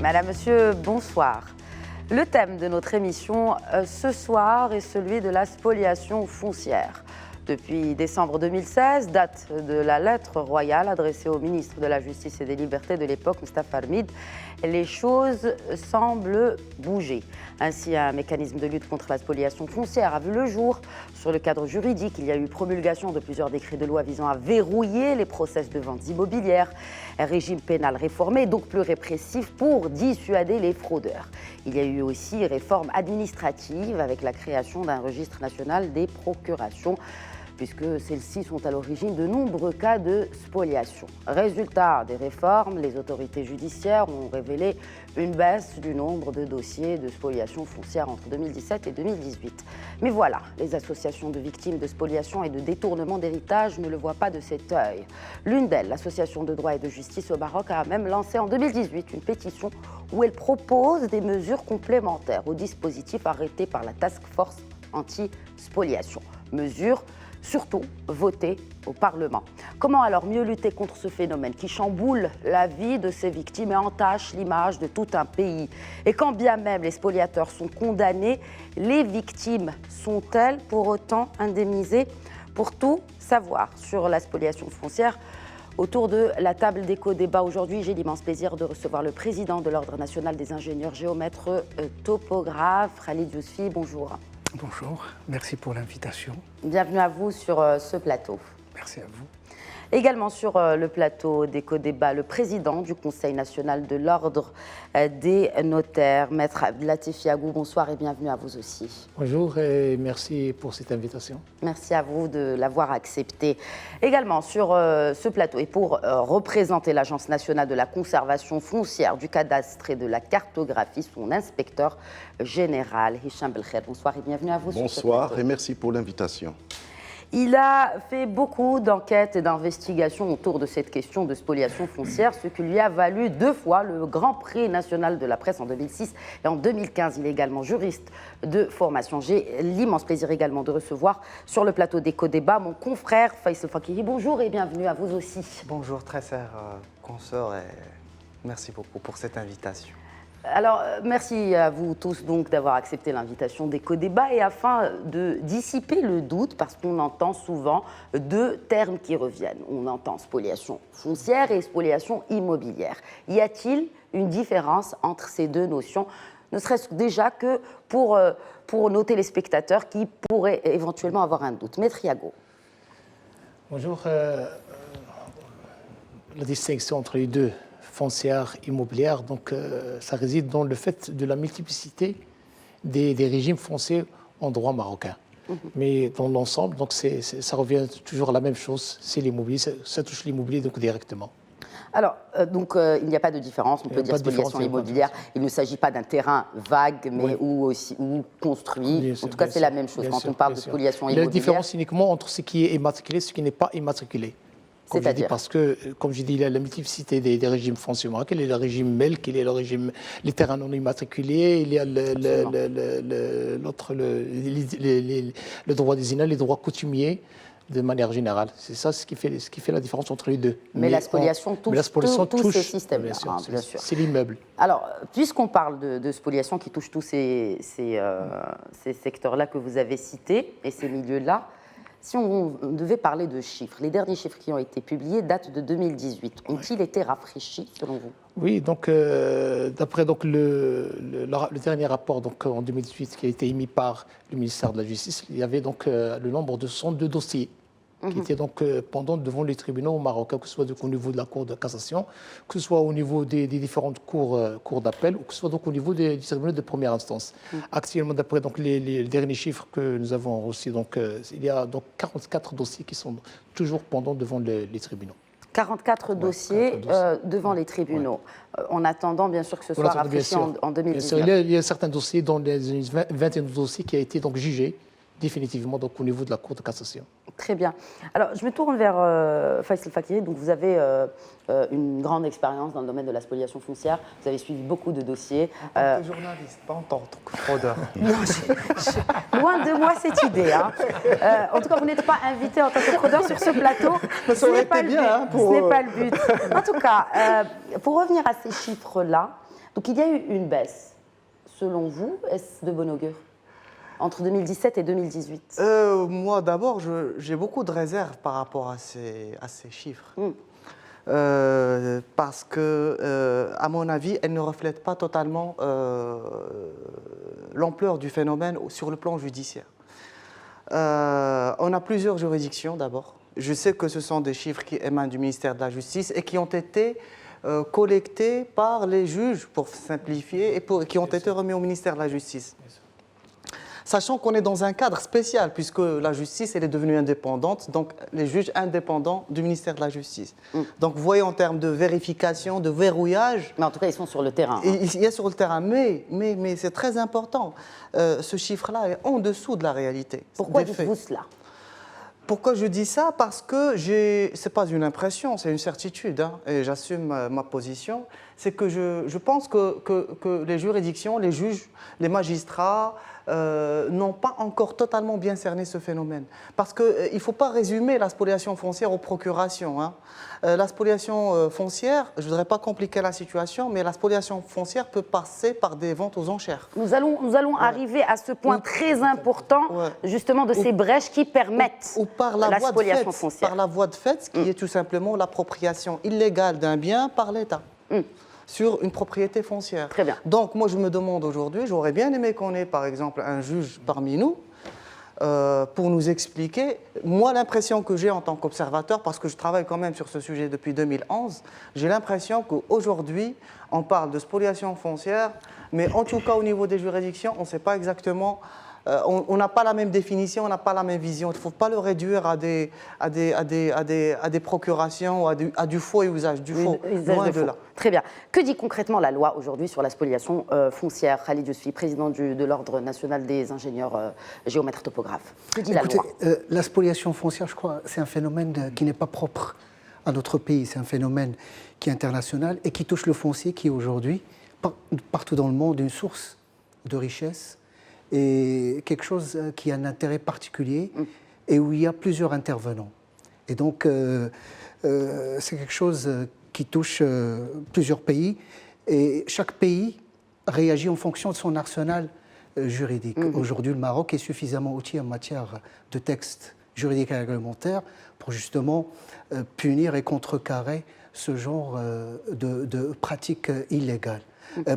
Madame, Monsieur, bonsoir. Le thème de notre émission ce soir est celui de la spoliation foncière. Depuis décembre 2016, date de la lettre royale adressée au ministre de la Justice et des Libertés de l'époque, Moustapha Al-Mid, les choses semblent bouger. Ainsi, un mécanisme de lutte contre la spoliation foncière a vu le jour. Sur le cadre juridique, il y a eu promulgation de plusieurs décrets de loi visant à verrouiller les process de ventes immobilières, un régime pénal réformé, donc plus répressif pour dissuader les fraudeurs. Il y a eu aussi réforme administrative avec la création d'un registre national des procurations, puisque celles-ci sont à l'origine de nombreux cas de spoliation. Résultat des réformes, les autorités judiciaires ont révélé une baisse du nombre de dossiers de spoliation foncière entre 2017 et 2018. Mais voilà, les associations de victimes de spoliation et de détournement d'héritage ne le voient pas de cet œil. L'une d'elles, l'Association de droit et de justice au Maroc, a même lancé en 2018 une pétition où elle propose des mesures complémentaires au dispositif arrêté par la Task Force anti-spoliation. Mesures surtout voter au Parlement. Comment alors mieux lutter contre ce phénomène qui chamboule la vie de ces victimes et entache l'image de tout un pays? Et quand bien même les spoliateurs sont condamnés, les victimes sont-elles pour autant indemnisées? Pour tout savoir sur la spoliation foncière, autour de la table d'éco-débat aujourd'hui, j'ai l'immense plaisir de recevoir le président de l'Ordre national des ingénieurs géomètres topographes, Khalid Yousfi. Bonjour. Bonjour, merci pour l'invitation. Bienvenue à vous sur ce plateau. Merci à vous. Également sur le plateau d'éco-débat, le président du Conseil national de l'Ordre des notaires, Maître Abdelatif Yagou. Bonsoir et bienvenue à vous aussi. Bonjour et merci pour cette invitation. Merci à vous de l'avoir accepté. Également sur ce plateau et pour représenter l'Agence nationale de la conservation foncière, du cadastre et de la cartographie, son inspecteur général, Hicham Belkher. Bonsoir et bienvenue à vous. Bonsoir et merci pour l'invitation. Il a fait beaucoup d'enquêtes et d'investigations autour de cette question de spoliation foncière, ce qui lui a valu 2 fois le Grand Prix national de la presse en 2006 et en 2015. Il est également juriste de formation. J'ai l'immense plaisir également de recevoir sur le plateau d'éco-débat mon confrère Faisal Fakiri. Bonjour et bienvenue à vous aussi. Bonjour, très cher consort, et merci beaucoup pour cette invitation. Alors, merci à vous tous donc d'avoir accepté l'invitation d'éco-débat et afin de dissiper le doute, parce qu'on entend souvent 2 termes qui reviennent. On entend spoliation foncière et spoliation immobilière. Y a-t-il une différence entre ces 2 notions, ne serait-ce déjà que pour nos téléspectateurs qui pourraient éventuellement avoir un doute? Maître Yago. Bonjour. La distinction entre les 2, foncière, immobilière, donc ça réside dans le fait de la multiplicité des régimes fonciers en droit marocain. Mais dans l'ensemble, donc ça revient toujours à la même chose, c'est l'immobilier, ça touche l'immobilier donc directement. Alors, il n'y a pas de différence, on peut dire spoliation immobilière. Il ne s'agit pas d'un terrain vague, mais ou construit. Bien en tout cas, c'est la même chose quand on parle de spoliation immobilière. La différence uniquement entre ce qui est immatriculé et ce qui n'est pas immatriculé. C'est-à-dire parce que, comme je dis, il y a la multiplicité des régimes fonciers marocains. Il y a le régime MELC, il y a les terrains non immatriculés, il y a le droit des INA, les droits coutumiers de manière générale. C'est ça ce qui fait la différence entre les 2. Mais la spoliation touche tous ces systèmes-là, bien sûr. C'est l'immeuble. Alors, puisqu'on parle de spoliation qui touche tous ces secteurs-là que vous avez cités et ces milieux-là, si on devait parler de chiffres, les derniers chiffres qui ont été publiés datent de 2018. Ont-ils été rafraîchis, selon vous? Oui, donc d'après le dernier rapport en 2018 qui a été émis par le ministère de la Justice, il y avait donc le nombre de 102 dossiers qui étaient donc pendants devant les tribunaux au Maroc, que ce soit au niveau de la Cour de cassation, que ce soit au niveau des différentes cours d'appel, ou que ce soit donc au niveau des tribunaux de première instance. Actuellement, d'après les derniers chiffres que nous avons reçus, il y a donc 44 dossiers qui sont toujours pendants devant les tribunaux. 44 dossiers devant les tribunaux, en attendant bien sûr que ce soit rafraîchi en 2019. Il y a certains dossiers, dont les 21 dossiers qui ont été donc jugés définitivement donc, au niveau de la Cour de cassation. Très bien. Alors, je me tourne vers Faisal Fakiri. Donc, vous avez une grande expérience dans le domaine de la spoliation foncière. Vous avez suivi beaucoup de dossiers. En tant que journaliste, pas en tant que fraudeur. Non, loin de moi cette idée. Hein. En tout cas, vous n'êtes pas invité en tant que fraudeur sur ce plateau. Ce n'est pas le but. En tout cas, pour revenir à ces chiffres-là, Donc il y a eu une baisse. Selon vous, est-ce de bon augure entre 2017 et 2018? Moi, d'abord, j'ai beaucoup de réserves par rapport à ces chiffres. Parce que, à mon avis, elles ne reflètent pas totalement l'ampleur du phénomène sur le plan judiciaire. On a plusieurs juridictions, d'abord. Je sais que ce sont des chiffres qui émanent du ministère de la Justice et qui ont été collectés par les juges, pour simplifier, et qui ont été remis au ministère de la Justice. Sachant qu'on est dans un cadre spécial, puisque la justice elle est devenue indépendante, donc les juges indépendants du ministère de la Justice. Donc vous voyez, en termes de vérification, de verrouillage... Mais en tout cas, ils sont sur le terrain. Il y a sur le terrain, mais c'est très important. Ce chiffre-là est en dessous de la réalité. Pourquoi dites-vous cela? Pourquoi je dis ça? Parce que ce n'est pas une impression, c'est une certitude, hein, et j'assume ma position. C'est que je pense que les juridictions, les juges, les magistrats n'ont pas encore totalement bien cerné ce phénomène. Parce qu'il ne faut pas résumer la spoliation foncière aux procurations. Hein. La spoliation foncière, je ne voudrais pas compliquer la situation, mais la spoliation foncière peut passer par des ventes aux enchères. Nous allons arriver à ce point très important, justement, de ces brèches qui permettent ou par la spoliation foncière. Par la voie de fait, qui est tout simplement l'appropriation illégale d'un bien par l'État. Sur une propriété foncière. Très bien. Donc, moi, je me demande aujourd'hui, j'aurais bien aimé qu'on ait, par exemple, un juge parmi nous pour nous expliquer. Moi, l'impression que j'ai en tant qu'observateur, parce que je travaille quand même sur ce sujet depuis 2011, j'ai l'impression qu'aujourd'hui, on parle de spoliation foncière, mais en tout cas, au niveau des juridictions, on ne sait pas exactement... on n'a pas la même définition, on n'a pas la même vision. Il ne faut pas le réduire à des procurations ou à du faux usage du faux. Loin de là. Très bien. Que dit concrètement la loi aujourd'hui sur la spoliation foncière? Khalid Yousfi, président de l'Ordre national des ingénieurs géomètres topographes. Que dit la loi? La spoliation foncière, je crois, c'est un phénomène qui n'est pas propre à notre pays. C'est un phénomène qui est international et qui touche le foncier, qui est aujourd'hui, partout dans le monde, une source de richesse et quelque chose qui a un intérêt particulier et où il y a plusieurs intervenants. Et donc, c'est quelque chose qui touche plusieurs pays et chaque pays réagit en fonction de son arsenal juridique. Aujourd'hui, le Maroc est suffisamment outillé en matière de textes juridiques et réglementaires pour justement punir et contrecarrer ce genre de pratiques illégales.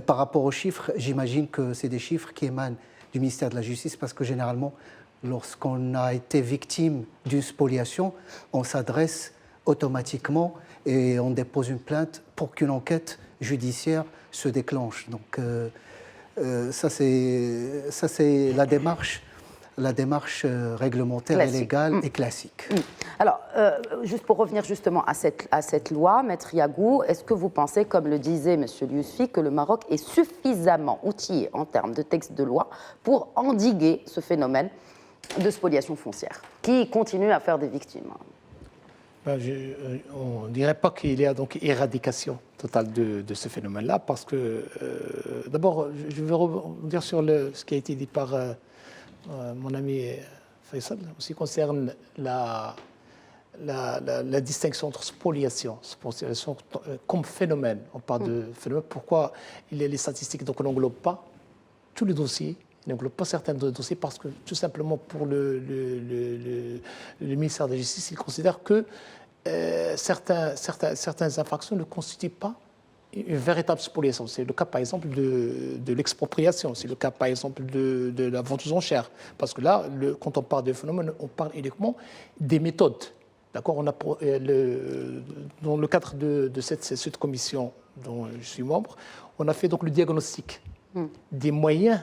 Par rapport aux chiffres, j'imagine que c'est des chiffres qui émanent du ministère de la Justice, parce que généralement, lorsqu'on a été victime d'une spoliation, on s'adresse automatiquement et on dépose une plainte pour qu'une enquête judiciaire se déclenche. Donc ça c'est la démarche réglementaire classique. Et légale et classique. Alors, juste pour revenir justement à cette loi, Maître Yagou, est-ce que vous pensez, comme le disait M. Yousfi, que le Maroc est suffisamment outillé en termes de texte de loi pour endiguer ce phénomène de spoliation foncière, qui continue à faire des victimes? On ne dirait pas qu'il y a donc éradication totale de ce phénomène-là, parce que, d'abord, je veux rebondir sur ce qui a été dit par mon ami Faisal, en ce qui concerne la distinction entre spoliation comme phénomène. On parle de phénomène. Pourquoi les statistiques n'englobent pas tous les dossiers, n'englobent pas certains dossiers, parce que tout simplement pour le ministère de la Justice, il considère que certaines infractions ne constituent pas une véritable spoliation. C'est le cas, par exemple, de l'expropriation. C'est le cas, par exemple, de la vente aux enchères. Parce que là, quand on parle de phénomène, on parle uniquement des méthodes. D'accord, dans le cadre de cette commission dont je suis membre, on a fait donc le diagnostic des moyens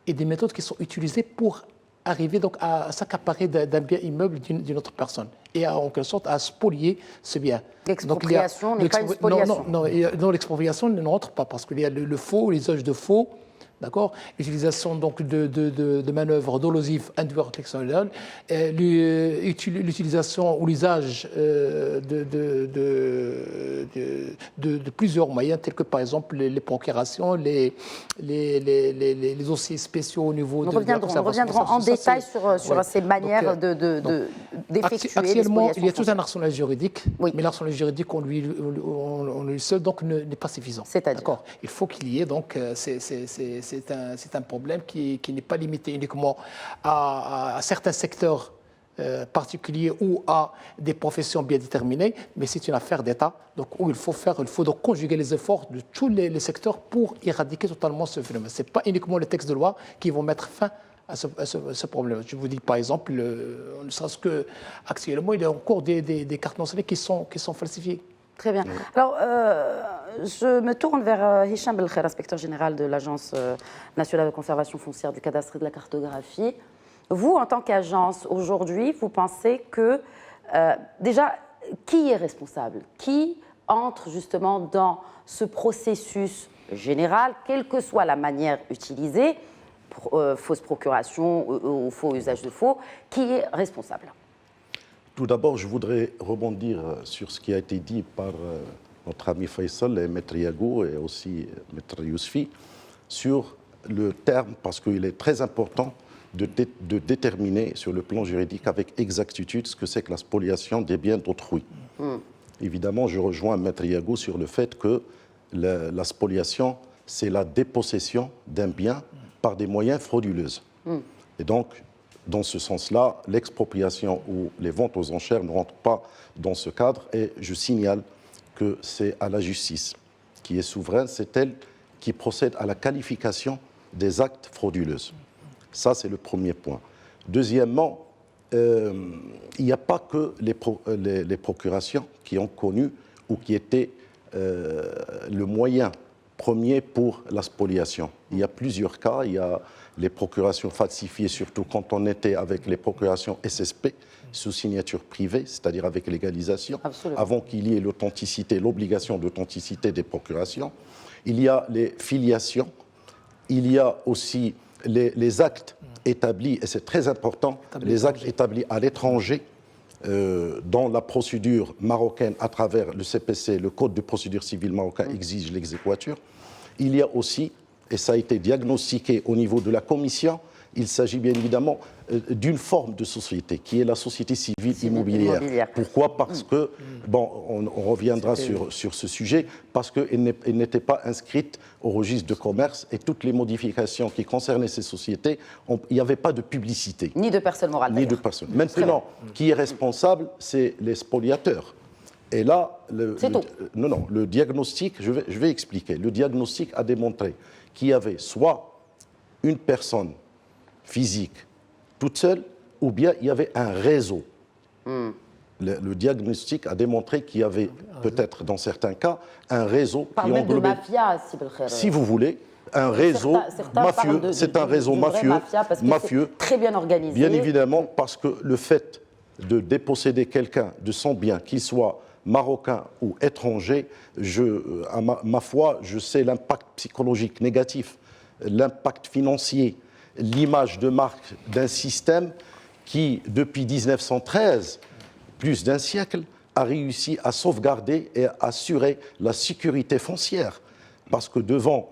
et des méthodes qui sont utilisées pour arriver donc à s'accaparer d'un bien immeuble d'une autre personne et en quelque sorte à spolier ce bien. L'expropriation n'est pas une spoliation. Non, l'expropriation ne rentre pas, parce qu'il y a le faux, les usages de faux, d'accord, l'utilisation donc de manœuvres dolosives induites réflexionnelles, l'utilisation ou l'usage de plusieurs moyens, tels que par exemple les procurations, les dossiers spéciaux au niveau de la conservation. Nous reviendrons en détail sur ces manières d'effectuer les actuellement, il y a tout spoliations. un arsenal juridique, Oui. mais l'arsenal juridique, on lui seul donc n'est pas suffisant. C'est-à-dire ? D'accord. Il faut qu'il y ait donc, c'est un problème qui n'est pas limité uniquement à certains secteurs particuliers ou à des professions bien déterminées, mais c'est une affaire d'État, donc où il faut donc conjuguer les efforts de tous les secteurs pour éradiquer totalement ce phénomène. Ce n'est pas uniquement les textes de loi qui vont mettre fin à ce problème. Je vous dis par exemple, ne serait-ce qu'actuellement, il y a encore des cartes nationales qui sont falsifiées. Très bien. Alors, je me tourne vers Hicham Belkher, inspecteur général de l'Agence nationale de conservation foncière, du cadastre et de la cartographie. Vous, en tant qu'agence, aujourd'hui, vous pensez que, déjà, qui est responsable ? Qui entre justement dans ce processus général, quelle que soit la manière utilisée, fausse procuration ou faux usage de faux, qui est responsable ? Tout d'abord, je voudrais rebondir sur ce qui a été dit par notre ami Faisal et Maître Yago et aussi Maître Yousfi sur le terme, parce qu'il est très important de déterminer sur le plan juridique avec exactitude ce que c'est que la spoliation des biens d'autrui. Évidemment, je rejoins Maître Yago sur le fait que la spoliation, c'est la dépossession d'un bien par des moyens frauduleux. Et donc, dans ce sens-là, l'expropriation ou les ventes aux enchères ne rentrent pas dans ce cadre. Et je signale que c'est à la justice qui est souveraine, c'est elle qui procède à la qualification des actes frauduleux. Ça, c'est le premier point. Deuxièmement, il n'y a pas que les procurations qui ont connu ou qui étaient le moyen premier pour la spoliation. Il y a plusieurs cas. Il y a les procurations falsifiées, surtout quand on était avec les procurations SSP, sous signature privée, c'est-à-dire avec légalisation, avant qu'il y ait l'authenticité, l'obligation d'authenticité des procurations. Il y a les filiations, il y a aussi les actes établis, et c'est très important, les actes établis à l'étranger, dans la procédure marocaine à travers le CPC, le Code de procédure civile marocain exige l'exéquatur. Il y a aussi, et ça a été diagnostiqué au niveau de la commission, il s'agit bien évidemment d'une forme de société qui est la société civile immobilière. Pourquoi ? Parce que, bon, on reviendra sur ce sujet, parce qu'elle n'était pas inscrite au registre de commerce et toutes les modifications qui concernaient ces sociétés, il n'y avait pas de publicité. Ni de personne morale. Ni de personne. Maintenant, qui est responsable ? C'est les spoliateurs. Et là, le diagnostic, je vais expliquer. Le diagnostic a démontré qu'il y avait soit une personne physique toute seule, ou bien il y avait un réseau. Le diagnostic a démontré qu'il y avait peut-être, dans certains cas, un réseau qui englobait, si vous voulez, un réseau mafieux. C'est un réseau mafieux, très bien organisé. Bien évidemment, parce que le fait de déposséder quelqu'un de son bien, qu'il soit marocain ou étranger, à ma foi, je sais l'impact psychologique négatif, l'impact financier, l'image de marque d'un système qui, depuis 1913, plus d'un siècle, a réussi à sauvegarder et à assurer la sécurité foncière. Parce que devant,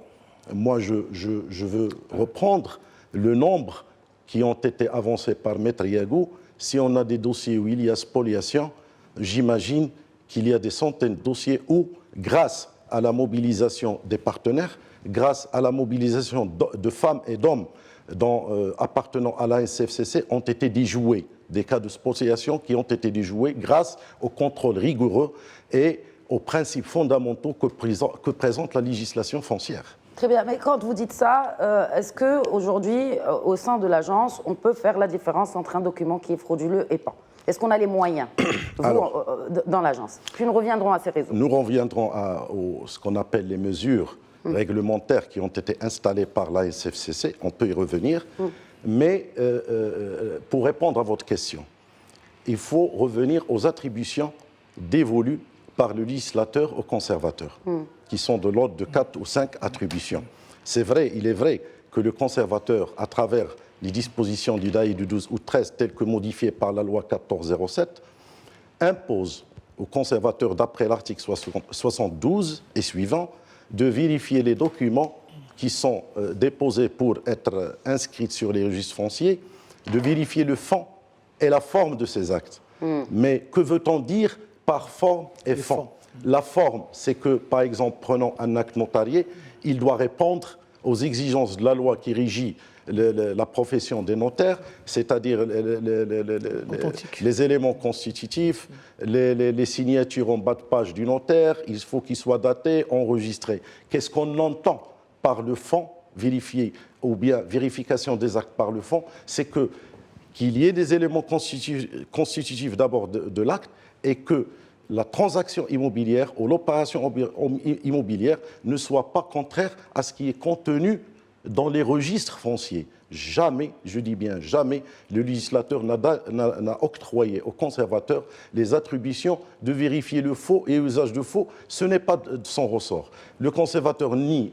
moi je veux reprendre le nombre qui ont été avancés par Maître Yago. Si on a des dossiers où il y a spoliation, j'imagine qu'il y a des centaines de dossiers où, grâce à la mobilisation des partenaires, grâce à la mobilisation de femmes et d'hommes appartenant à la SFCC, ont été déjoués. Des cas de spoliation qui ont été déjoués grâce au contrôle rigoureux et aux principes fondamentaux que présente la législation foncière. Très bien, mais quand vous dites ça, est-ce qu'aujourd'hui, au sein de l'agence, on peut faire la différence entre un document qui est frauduleux et pas ? Est-ce qu'on a les moyens, dans l'agence ? Puis nous reviendrons à ces réseaux. Nous reviendrons à ce qu'on appelle les mesures réglementaires qui ont été installées par la SFCC. On peut y revenir. Mais pour répondre à votre question, il faut revenir aux attributions dévolues par le législateur aux conservateurs, qui sont de l'ordre de 4 ou 5 attributions. C'est vrai, il est vrai que le conservateur, à travers les dispositions du DAI du 12 août 13, telles que modifiées par la loi 1407, impose aux conservateurs, d'après l'article 72 et suivant, de vérifier les documents qui sont déposés pour être inscrits sur les registres fonciers, de vérifier le fond et la forme de ces actes. Mais que veut-on dire par forme et fond? La forme, c'est que, par exemple, prenons un acte notarié, il doit répondre aux exigences de la loi qui régit la profession des notaires, c'est-à-dire les éléments constitutifs, les signatures en bas de page du notaire, il faut qu'ils soient datés, enregistrés. Qu'est-ce qu'on entend par le fond, vérifier, ou bien vérification des actes par le fond? C'est qu'il y ait des éléments constitutifs d'abord de l'acte et que la transaction immobilière ou l'opération immobilière ne soit pas contraire à ce qui est contenu dans les registres fonciers. Jamais, je dis bien jamais, le législateur n'a octroyé aux conservateurs les attributions de vérifier le faux et l'usage de faux. Ce n'est pas de son ressort. Le conservateur, il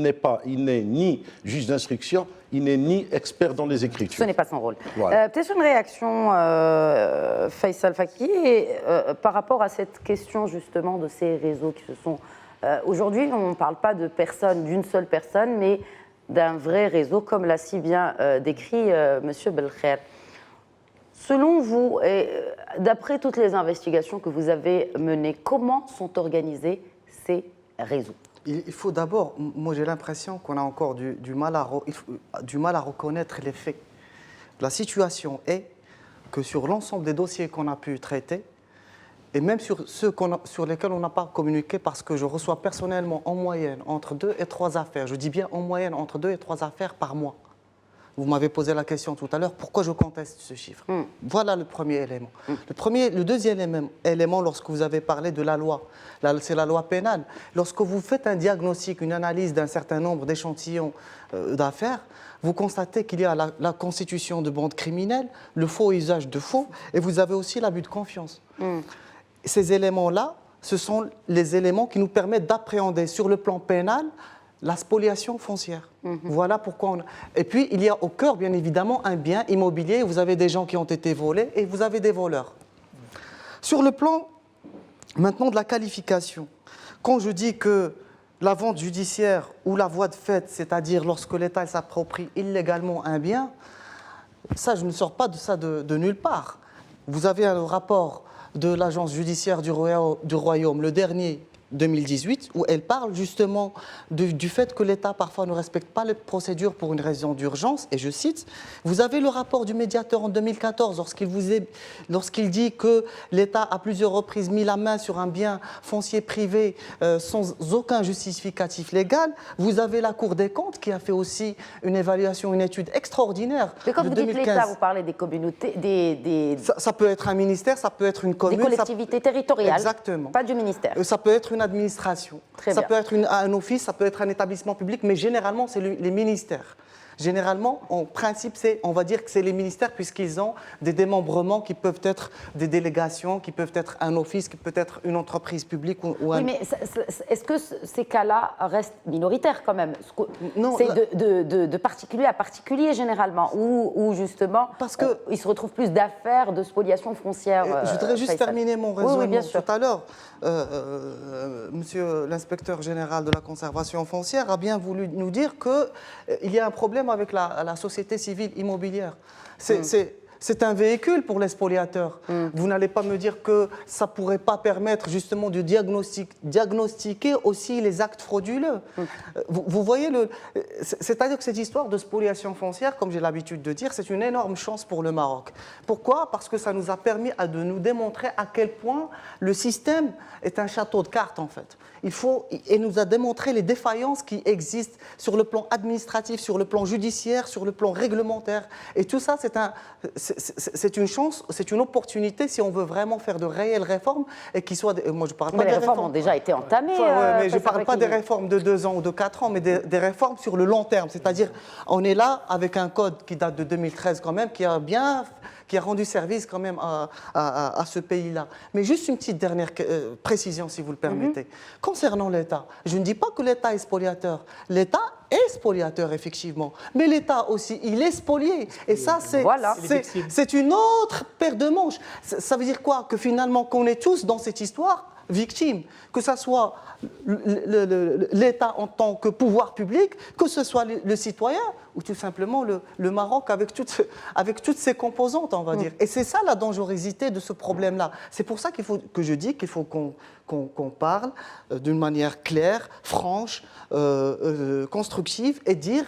n'est ni juge d'instruction, il n'est ni expert dans les écritures. Ce n'est pas son rôle. Voilà. Peut-être une réaction, Faisal Faki, par rapport à cette question justement de ces réseaux qui se sont... Aujourd'hui, on ne parle pas de personne, d'une seule personne, mais d'un vrai réseau, comme l'a si bien décrit M. Belkher. Selon vous, et d'après toutes les investigations que vous avez menées, comment sont organisés ces réseaux? Il faut d'abord, moi j'ai l'impression qu'on a encore du mal à reconnaître les faits. La situation est que sur l'ensemble des dossiers qu'on a pu traiter, et même sur ceux sur lesquels on n'a pas communiqué, parce que je reçois personnellement en moyenne entre 2 et 3 affaires, je dis bien en moyenne entre 2 et 3 affaires par mois. Vous m'avez posé la question tout à l'heure, pourquoi je conteste ce chiffre? Voilà le premier élément. Le deuxième élément, lorsque vous avez parlé de la loi, c'est la loi pénale. Lorsque vous faites un diagnostic, une analyse d'un certain nombre d'échantillons d'affaires, vous constatez qu'il y a la constitution de bandes criminelles, le faux usage de faux, et vous avez aussi l'abus de confiance. Ces éléments-là, ce sont les éléments qui nous permettent d'appréhender sur le plan pénal la spoliation foncière. Voilà pourquoi Et puis, il y a au cœur, bien évidemment, un bien immobilier. Vous avez des gens qui ont été volés et vous avez des voleurs. Sur le plan, maintenant, de la qualification, quand je dis que la vente judiciaire ou la voie de fait, c'est-à-dire lorsque l'État s'approprie illégalement un bien, ça, je ne sors pas de ça de nulle part. Vous avez un rapport de l'agence judiciaire du Royaume, le dernier 2018, où elle parle justement du fait que l'État parfois ne respecte pas les procédures pour une raison d'urgence, et je cite, vous avez le rapport du médiateur en 2014, lorsqu'il dit que l'État a plusieurs reprises mis la main sur un bien foncier privé sans aucun justificatif légal, vous avez la Cour des comptes qui a fait aussi une évaluation, une étude extraordinaire. Mais quand de vous dites 2015. l'État, vous parlez des communautés, Ça peut être un ministère, ça peut être une commune. des collectivités territoriales, Exactement. pas du ministère. Ça peut être une administration, Très ça bien. peut être un office, ça peut être un établissement public, mais généralement, c'est les ministères. Généralement, en principe, on va dire que c'est les ministères puisqu'ils ont des démembrements qui peuvent être des délégations, qui peuvent être un office, qui peut être une entreprise publique ou un... Oui, mais est-ce que ces cas-là restent minoritaires quand même? Non, c'est de particulier à particulier généralement, ou justement, Parce que- il se retrouve plus d'affaires de spoliation foncière. Je voudrais juste Faisal. terminer mon raisonnement. Oui, bien sûr. Tout à l'heure, monsieur l'inspecteur général de la conservation foncière a bien voulu nous dire qu'il y a un problème avec la société civile immobilière. C'est un véhicule pour les spoliateurs. Vous n'allez pas me dire que ça ne pourrait pas permettre justement de diagnostiquer aussi les actes frauduleux. Vous voyez, c'est-à-dire que cette histoire de spoliation foncière, comme j'ai l'habitude de dire, c'est une énorme chance pour le Maroc. Pourquoi? Parce que ça nous a permis de nous démontrer à quel point le système est un château de cartes en fait. Et nous a démontré les défaillances qui existent sur le plan administratif, sur le plan judiciaire, sur le plan réglementaire. Et tout ça, c'est une chance, c'est une opportunité si on veut vraiment faire de réelles réformes et qui soient... Moi, je parle pas Mais des les réformes ont déjà été entamées. mais je ne parle pas des réformes de 2 ans ou de 4 ans, mais des réformes sur le long terme. C'est-à-dire, on est là avec un code qui date de 2013 quand même, qui a bien qui a rendu service quand même à ce pays-là. Mais juste une petite dernière précision, si vous le permettez. Concernant l'État, je ne dis pas que l'État est spoliateur. L'État est spoliateur, effectivement. Mais l'État aussi, il est spolié. Et ça, c'est une autre paire de manches. Ça veut dire quoi? Que finalement, qu'on est tous dans cette histoire victimes, que ce soit l'État en tant que pouvoir public, que ce soit le citoyen ou tout simplement le Maroc avec toutes ses composantes, on va dire. Et c'est ça la dangerosité de ce problème-là. C'est pour ça que je dis qu'il faut qu'on parle d'une manière claire, franche, constructive et dire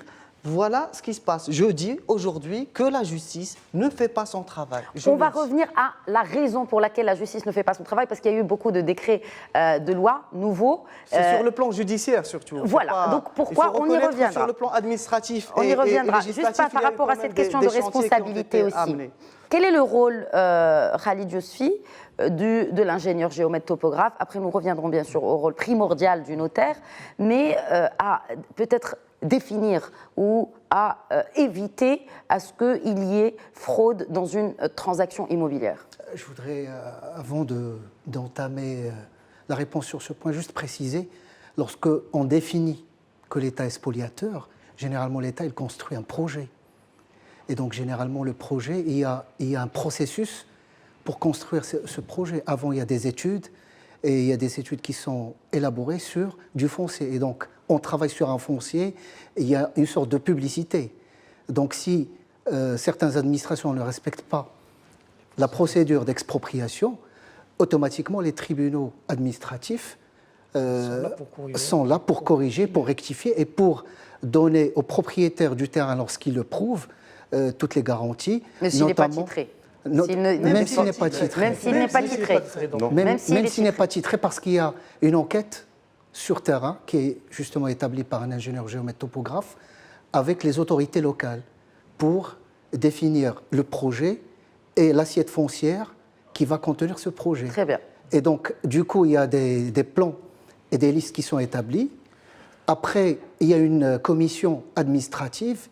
voilà ce qui se passe. Je dis aujourd'hui que la justice ne fait pas son travail. On va revenir à la raison pour laquelle la justice ne fait pas son travail, parce qu'il y a eu beaucoup de décrets de loi nouveaux. C'est sur le plan judiciaire surtout. Voilà, donc pourquoi on y reviendra. Sur le plan administratif on y reviendra, juste par rapport à cette question de responsabilité aussi. Amenés. Quel est le rôle, Khalid Yousfi, de l'ingénieur géomètre topographe? Après, nous reviendrons bien sûr au rôle primordial du notaire, mais à peut-être définir ou à éviter à ce qu'il y ait fraude dans une transaction immobilière. Je voudrais, avant d'entamer la réponse sur ce point, juste préciser, lorsqu'on définit que l'État est spoliateur, généralement l'État il construit un projet. Et donc généralement le projet, il y a un processus pour construire ce projet. Avant, il y a des études, et il y a des études qui sont élaborées sur du foncier. Et donc, on travaille sur un foncier, et il y a une sorte de publicité. Donc, si certaines administrations ne respectent pas la procédure d'expropriation, automatiquement, les tribunaux administratifs sont là pour corriger, pour rectifier et pour donner aux propriétaires du terrain, lorsqu'ils le prouvent, toutes les garanties. Mais s'il n'est pas titré. Même s'il n'est pas titré. Même s'il n'est pas titré. Même s'il n'est pas titré, parce qu'il y a une enquête sur terrain qui est justement établie par un ingénieur géomètre topographe avec les autorités locales pour définir le projet et l'assiette foncière qui va contenir ce projet. Très bien. Et donc, du coup, il y a des plans et des listes qui sont établis. Après, il y a une commission administrative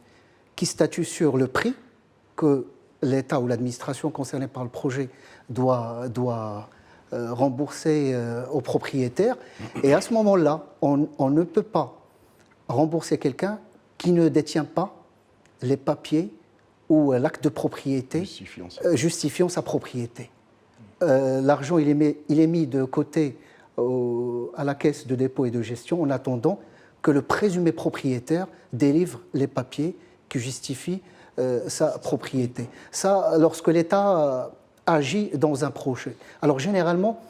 qui statue sur le prix que l'État ou l'administration concernée par le projet doit rembourser aux propriétaires. Et à ce moment-là, on ne peut pas rembourser quelqu'un qui ne détient pas les papiers ou l'acte de propriété justifiant sa propriété. L'argent, il est mis de côté à la caisse de dépôt et de gestion en attendant que le présumé propriétaire délivre les papiers qui justifient sa propriété. Ça, lorsque l'État agit dans un projet. Alors généralement,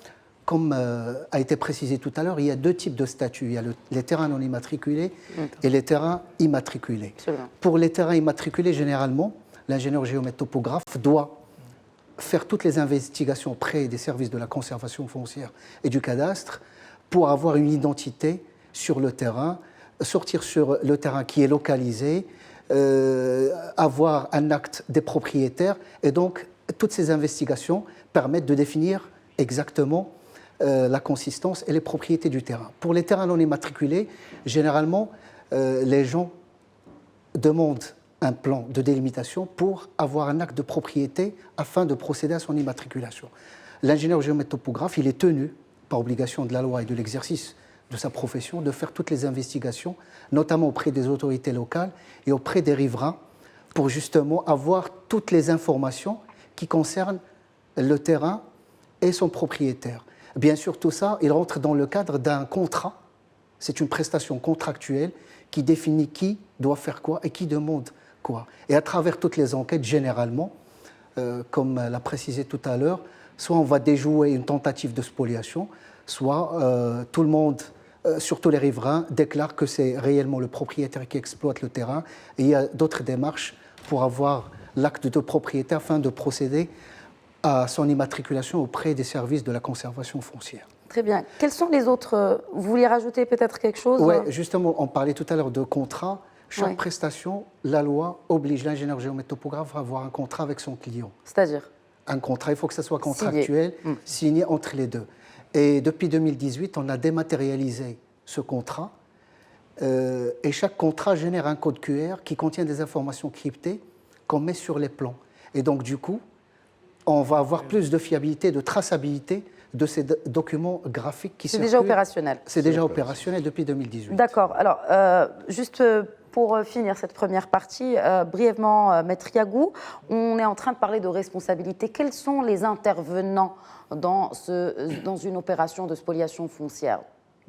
comme a été précisé tout à l'heure, il y a deux types de statuts. Il y a les terrains non immatriculés et les terrains immatriculés. Absolument. Pour les terrains immatriculés, généralement, l'ingénieur géomètre topographe doit faire toutes les investigations auprès des services de la conservation foncière et du cadastre pour avoir une identité sur le terrain, sortir sur le terrain qui est localisé, avoir un acte des propriétaires. Et donc, toutes ces investigations permettent de définir exactement la consistance et les propriétés du terrain. Pour les terrains non immatriculés, généralement, les gens demandent un plan de délimitation pour avoir un acte de propriété afin de procéder à son immatriculation. L'ingénieur géomètre topographe, il est tenu, par obligation de la loi et de l'exercice de sa profession, de faire toutes les investigations, notamment auprès des autorités locales et auprès des riverains, pour justement avoir toutes les informations qui concernent le terrain et son propriétaire. Bien sûr, tout ça, il rentre dans le cadre d'un contrat. C'est une prestation contractuelle qui définit qui doit faire quoi et qui demande quoi. Et à travers toutes les enquêtes, généralement, comme l'a précisé tout à l'heure, soit on va déjouer une tentative de spoliation, soit tout le monde, surtout les riverains, déclarent que c'est réellement le propriétaire qui exploite le terrain. Et il y a d'autres démarches pour avoir l'acte de propriété afin de procéder à son immatriculation auprès des services de la conservation foncière. Très bien. Quels sont les autres... Vous vouliez rajouter peut-être quelque chose? Oui, justement, on parlait tout à l'heure de contrat. Chaque prestation, la loi oblige l'ingénieur géomètre topographe à avoir un contrat avec son client. C'est-à-dire? Un contrat, il faut que ça soit contractuel, signé entre les deux. Et depuis 2018, on a dématérialisé ce contrat. Et chaque contrat génère un code QR qui contient des informations cryptées qu'on met sur les plans. Et donc, du coup, on va avoir plus de fiabilité, de traçabilité de ces documents graphiques qui C'est circulent. déjà opérationnel. C'est déjà opérationnel depuis 2018. D'accord. Alors, juste pour finir cette première partie, brièvement, Maître Yagou, on est en train de parler de responsabilité. Quels sont les intervenants dans une opération de spoliation foncière?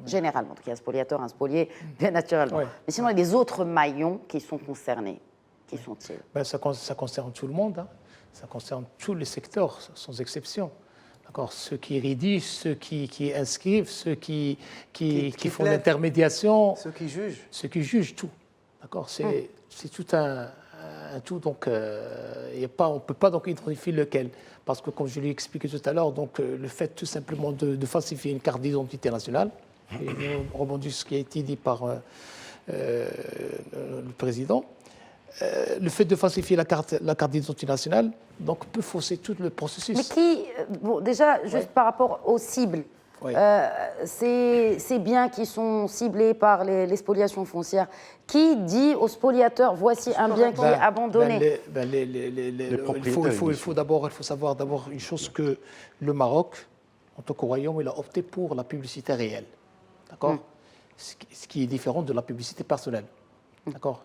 Généralement, donc il y a un spoliateur, un spolié, bien naturellement. Oui. Mais sinon, il y a des autres maillons qui sont concernés. Qui sont-ils? Ben, ça concerne tout le monde, hein. Ça concerne tous les secteurs, sans exception. D'accord. Ceux qui rédigent, ceux qui inscrivent, ceux qui font plaident. l'intermédiation, Ceux qui jugent. ceux qui jugent tout. D'accord. C'est tout un tout. Donc, on ne peut pas donc identifier lequel. Parce que, comme je l'ai expliqué tout à l'heure, donc, le fait tout simplement de falsifier une carte d'identité nationale, et je rebondis sur ce qui a été dit par le président, le fait de falsifier la carte d'identité nationale donc, peut fausser tout le processus. Mais déjà, juste par rapport aux cibles, Oui. ces biens qui sont ciblés par les spoliations foncières, qui dit au spoliateur, voici un bien qui est abandonné? Il faut savoir d'abord une chose, que le Maroc, en tant que royaume, il a opté pour la publicité réelle. D'accord. Ce qui est différent de la publicité personnelle. D'accord.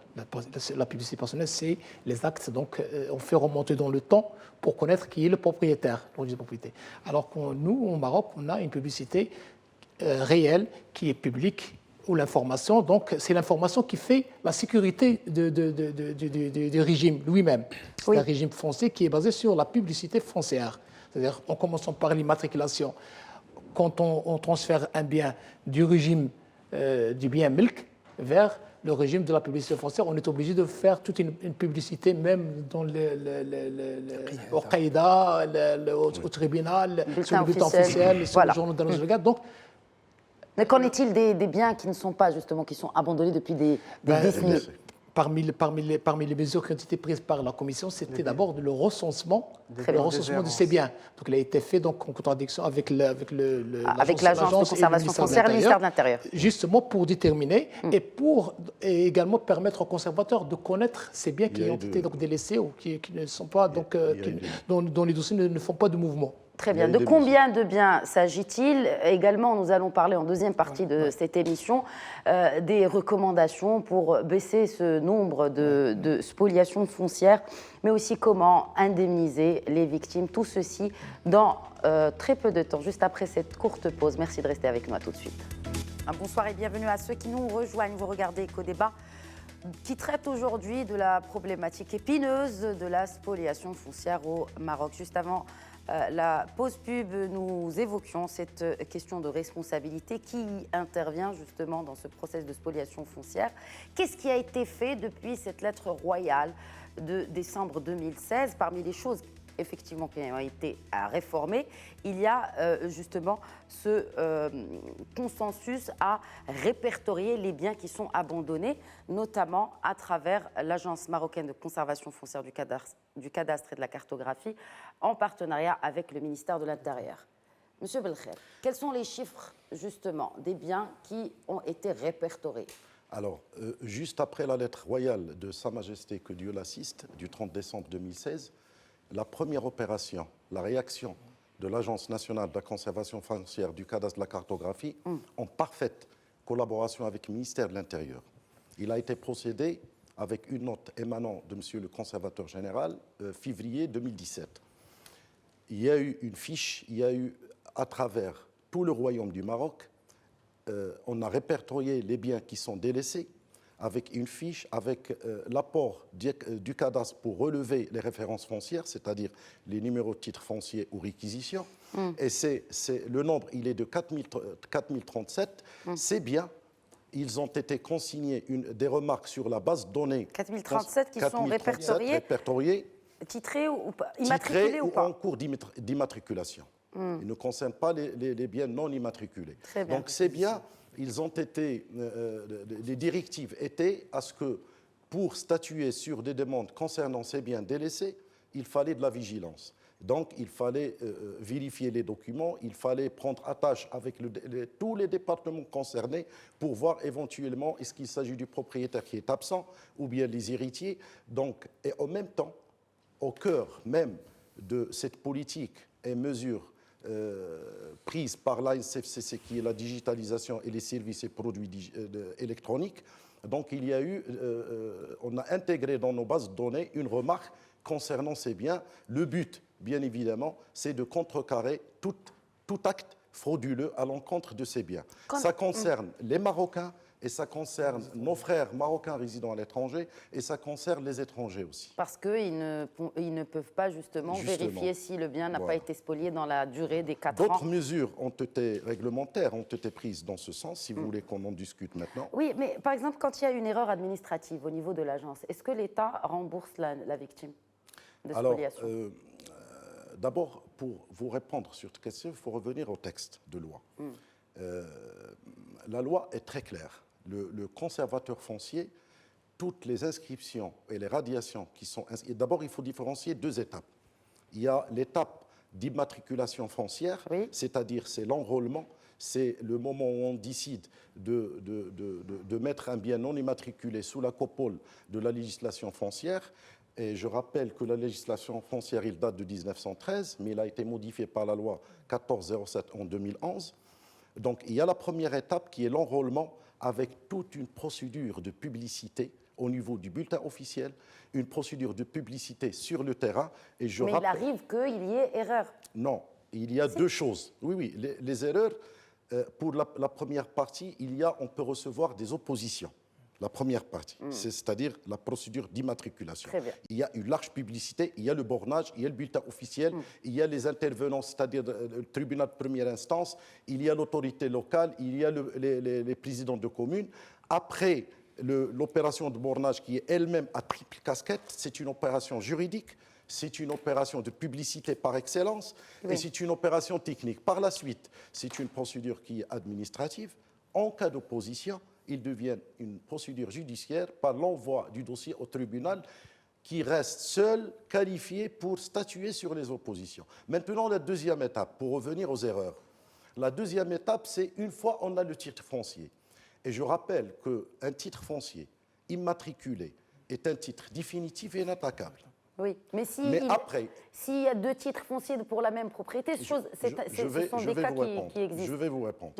La publicité personnelle, c'est les actes, donc on fait remonter dans le temps pour connaître qui est le propriétaire, l'origine de propriété. Alors que nous, au Maroc, on a une publicité réelle qui est publique, ou l'information, donc c'est l'information qui fait la sécurité du régime lui-même. C'est un régime foncier qui est basé sur la publicité foncière. C'est-à-dire, en commençant par l'immatriculation, quand on transfère un bien du régime du bien milk vers le régime de la publicité foncière, on est obligé de faire toute une publicité, même dans au Qaïda, au tribunal, sur le bulletin officiel, sur le journal de nos regards. Donc, mais qu'en est-il des biens qui ne sont pas, justement, qui sont abandonnés depuis des décennies? Parmi les mesures qui ont été prises par la Commission, c'était d'abord le recensement de ces biens. Donc, il a été fait donc, en contradiction avec l'agence de conservation foncière et le ministère de l'Intérieur. Justement pour déterminer et pour également permettre aux conservateurs de connaître ces biens qui ont été donc, délaissés ou qui ne sont pas, donc, dont les dossiers ne font pas de mouvement. Très bien. De combien de biens s'agit-il? Également, nous allons parler en deuxième partie de cette émission des recommandations pour baisser ce nombre de spoliations foncières, mais aussi comment indemniser les victimes. Tout ceci dans très peu de temps, juste après cette courte pause. Merci de rester avec nous. À tout de suite. Un bonsoir et bienvenue à ceux qui nous rejoignent. Vous regardez Éco-Débat, qui traite aujourd'hui de la problématique épineuse de la spoliation foncière au Maroc. Juste avant la pause pub, nous évoquions cette question de responsabilité qui intervient justement dans ce processus de spoliation foncière. Qu'est-ce qui a été fait depuis cette lettre royale de décembre 2016? Parmi les choses effectivement qui ont été réformées, il y a justement ce consensus à répertorier les biens qui sont abandonnés, notamment à travers l'Agence marocaine de conservation foncière du cadastre et de la cartographie, en partenariat avec le ministère de l'Intérieur. Monsieur Belkher, quels sont les chiffres justement des biens qui ont été répertoriés? Alors, juste après la lettre royale de Sa Majesté, que Dieu l'assiste, du 30 décembre 2016, la première opération, la réaction de l'Agence nationale de la conservation foncière du cadastre de la cartographie, en parfaite collaboration avec le ministère de l'Intérieur. Il a été procédé avec une note émanant de M. le conservateur général, février 2017. Il y a eu une fiche, il y a eu, à travers tout le royaume du Maroc, on a répertorié les biens qui sont délaissés, avec une fiche, avec l'apport du cadastre pour relever les références foncières, c'est-à-dire les numéros de titres fonciers ou réquisitions. Et le nombre, il est de 4037. Ces biens, ils ont été consignés, des remarques sur la base de données. 4037 qui sont répertoriés, titrés ou pas, immatriculés ou pas, en cours d'immatriculation. Ils ne concernent pas les biens non immatriculés. Donc ces biens, ils ont été, les directives étaient à ce que pour statuer sur des demandes concernant ces biens délaissés, il fallait de la vigilance. Donc il fallait vérifier les documents, il fallait prendre attache avec tous les départements concernés pour voir éventuellement est-ce qu'il s'agit du propriétaire qui est absent ou bien les héritiers. Donc, et en même temps, au cœur même de cette politique et mesures prises par l'ANCFCC, qui est la digitalisation et les services et produits électroniques, donc il y a eu, on a intégré dans nos bases de données une remarque concernant ces biens. Le but, bien évidemment, c'est de contrecarrer tout acte frauduleux à l'encontre de ces biens. Ça concerne les Marocains et ça concerne nos frères marocains résidant à l'étranger et ça concerne les étrangers aussi. Parce qu'ils ne peuvent pas justement vérifier si le bien n'a pas été spolié dans la durée des 4 ans. D'autres mesures réglementaires ont été prises dans ce sens, si vous voulez qu'on en discute maintenant. Oui, mais par exemple, quand il y a une erreur administrative au niveau de l'agence, est-ce que l'État rembourse la victime de spoliation? Alors, d'abord, pour vous répondre sur cette question, il faut revenir au texte de loi. La loi est très claire. Le conservateur foncier, toutes les inscriptions et les radiations qui sont inscrites. D'abord, il faut différencier 2 étapes. Il y a l'étape d'immatriculation foncière, c'est-à-dire c'est l'enrôlement, c'est le moment où on décide de mettre un bien non immatriculé sous la coupole de la législation foncière. Et je rappelle que la législation foncière, il date de 1913, mais il a été modifié par la loi 1407 en 2011. Donc il y a la première étape qui est l'enrôlement avec toute une procédure de publicité au niveau du bulletin officiel, une procédure de publicité sur le terrain. Et mais il arrive qu'il y ait erreur. Non, il y a 2 choses. Oui, les erreurs, pour la première partie, on peut recevoir des oppositions. La première partie, c'est-à-dire la procédure d'immatriculation. Il y a une large publicité, il y a le bornage, il y a le bulletin officiel, il y a les intervenants, c'est-à-dire le tribunal de première instance, il y a l'autorité locale, il y a les présidents de communes. Après l'opération de bornage, qui est elle-même à triple casquette, c'est une opération juridique, c'est une opération de publicité par excellence, et c'est une opération technique. Par la suite, c'est une procédure qui est administrative. En cas d'opposition, il devient une procédure judiciaire par l'envoi du dossier au tribunal qui reste seul qualifié pour statuer sur les oppositions. Maintenant, la deuxième étape, pour revenir aux erreurs. La deuxième étape, c'est une fois on a le titre foncier. Et je rappelle qu'un titre foncier immatriculé est un titre définitif et inattaquable. Oui, mais s'il y a 2 titres fonciers pour la même propriété, ce sont des cas qui existent. Je vais vous répondre.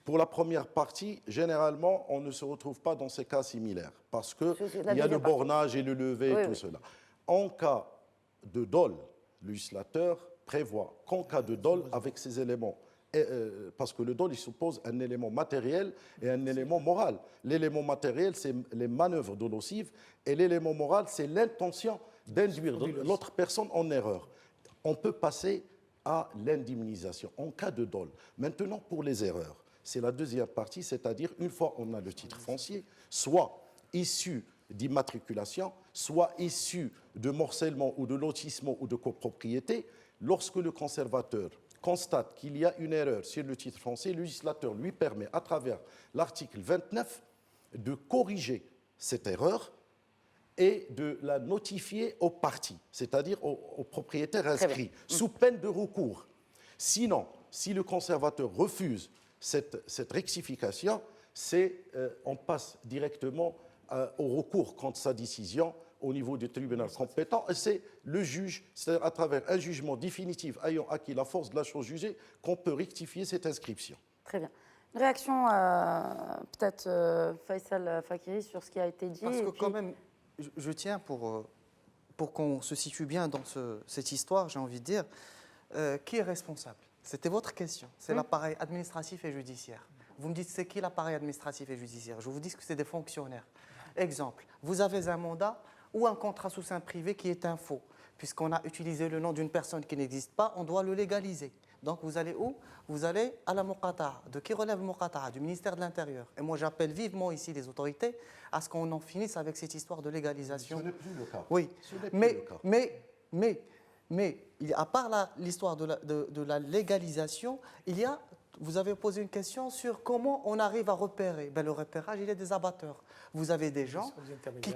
Pour la première partie, généralement, on ne se retrouve pas dans ces cas similaires parce qu'il y a le bornage et le lever et tout cela. En cas de dol, le législateur prévoit qu'en cas de dol, avec ces éléments, parce que le dol, il suppose un élément matériel et un élément moral. L'élément matériel, c'est les manœuvres dolosives et l'élément moral, c'est l'intention d'induire l'autre personne en erreur. On peut passer à l'indemnisation en cas de dol. Maintenant, pour les erreurs, c'est la deuxième partie, c'est-à-dire une fois on a le titre foncier, soit issu d'immatriculation, soit issu de morcellement ou de lotissement ou de copropriété, lorsque le conservateur constate qu'il y a une erreur sur le titre foncier, le législateur lui permet, à travers l'article 29, de corriger cette erreur et de la notifier aux parties, c'est-à-dire aux propriétaires inscrits, sous peine de recours. Sinon, si le conservateur refuse cette rectification, on passe directement au recours contre sa décision au niveau du tribunal compétent, et c'est le juge, c'est-à-dire à travers un jugement définitif ayant acquis la force de la chose jugée, qu'on peut rectifier cette inscription. Très bien. Une réaction, peut-être, Faisal Fakiri, sur ce qui a été dit. Parce que quand même, je tiens pour qu'on se situe bien dans cette histoire, j'ai envie de dire, qui est responsable? C'était votre question. C'est l'appareil administratif et judiciaire. Vous me dites, c'est qui l'appareil administratif et judiciaire? Je vous dis que c'est des fonctionnaires. Exemple, vous avez un mandat ou un contrat sous seing privé qui est un faux. Puisqu'on a utilisé le nom d'une personne qui n'existe pas, on doit le légaliser. Donc vous allez où? Vous allez à la Muqata'a. De qui relève le Muqata'a? Du ministère de l'Intérieur. Et moi j'appelle vivement ici les autorités à ce qu'on en finisse avec cette histoire de légalisation. Ce n'est plus le cas. Oui, mais à part l'histoire de la légalisation, vous avez posé une question sur comment on arrive à repérer. Ben, le repérage, il est des abatteurs. Vous avez des gens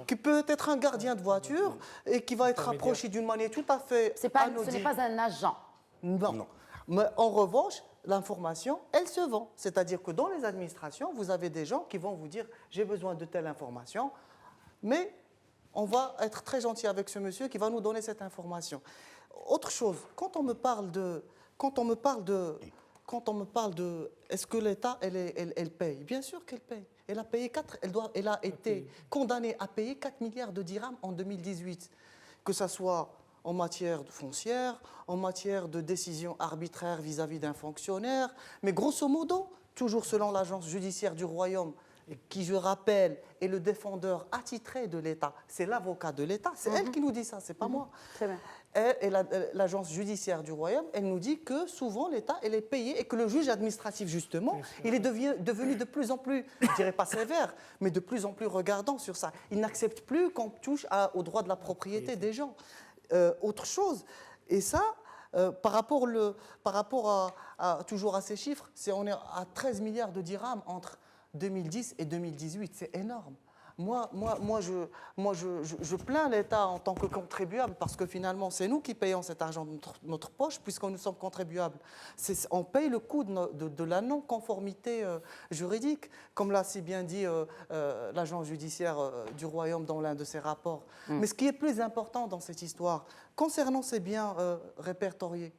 qui peut être un gardien de voiture et qui va être approché d'une manière tout à fait anodine. Ce n'est pas un agent. Non. Mais en revanche, l'information, elle se vend. C'est-à-dire que dans les administrations, vous avez des gens qui vont vous dire « j'ai besoin de telle information », mais on va être très gentil avec ce monsieur qui va nous donner cette information. autre chose, quand on me parle de est-ce que l'État, elle paye? Bien sûr qu'elle paye. Elle a payé elle a été condamnée à payer 4 milliards de dirhams en 2018. Que ce soit en matière de foncière, en matière de décision arbitraire vis-à-vis d'un fonctionnaire. Mais grosso modo, toujours selon l'agence judiciaire du Royaume, qui, je rappelle, est le défendeur attitré de l'État, c'est l'avocat de l'État, c'est elle qui nous dit ça, c'est pas moi. Très bien. Et l'agence judiciaire du Royaume, elle nous dit que souvent l'État, elle est payé et que le juge administratif, justement, il est devenu de plus en plus, je dirais pas sévère, mais de plus en plus regardant sur ça. Il n'accepte plus qu'on touche au droit de la propriété des gens. Autre chose, et ça, par rapport toujours à ces chiffres, on est à 13 milliards de dirhams entre 2010 et 2018, c'est énorme. Moi, je plains l'État en tant que contribuable parce que finalement, c'est nous qui payons cet argent de notre poche puisque nous sommes contribuables. On paye le coût de la non-conformité juridique, comme l'a si bien dit l'agence judiciaire du Royaume dans l'un de ses rapports. Mais ce qui est plus important dans cette histoire, concernant ces biens répertoriés,